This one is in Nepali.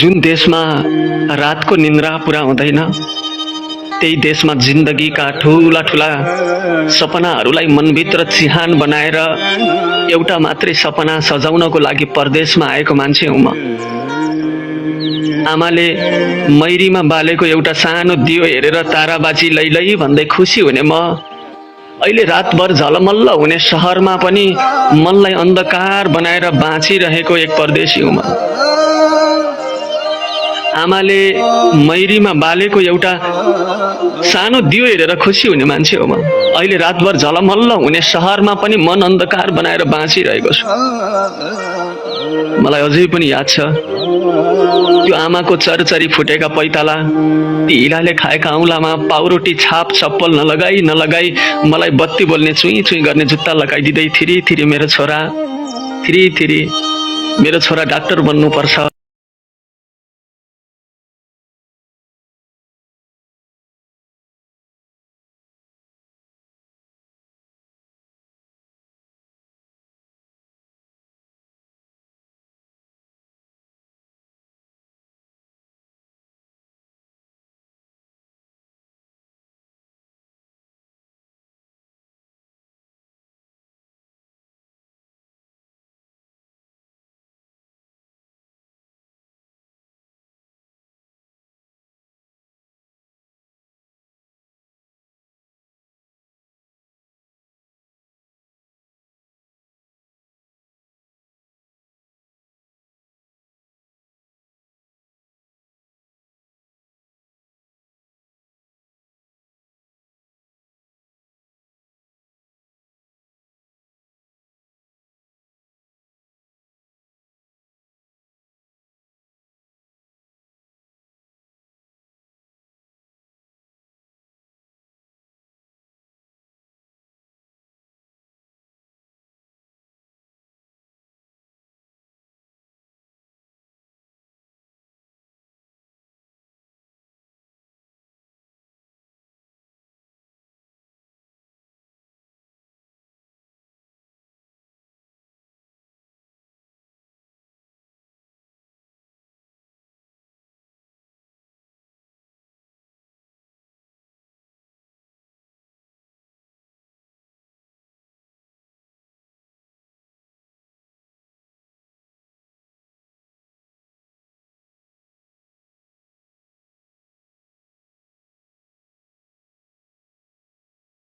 जुन देशमा रातको निन्द्रा पुरा हुँदैन, त्यही देशमा जिन्दगीका ठूला ठूला सपनाहरूलाई मनभित्र चिहान बनाएर एउटा मात्रै सपना सजाउनको लागि परदेशमा आएको मान्छे हुँ म। आमाले मैरीमा बालेको एउटा सानो दियो हेरेर ताराबाजी लैलै भन्दै खुसी हुने म अहिले रातभर झलमल्ल हुने शहरमा पनि मनलाई अन्धकार बनाएर बाँचिरहेको एक परदेशी हुँ म। आमाले मैरीमा बालेको एउटा सानो दियो हेरेर खुसी हुने मान्छे हो म अहिले रातभर झलमल्ल हुने शहरमा पनि मन अन्धकार बनाएर बाँचिरहेको छु। मलाई अझै पनि याद छ त्यो आमाको चरचरी फुटेका पैताला, ती हिलाले खाएका औँलामा पाउरोटी छाप चप्पल नलगाई मलाई बत्ती बोल्ने चुई चुई गर्ने जुत्ता लगाइदिँदै थिरी थिरी मेरो छोरा डाक्टर बन्नुपर्छ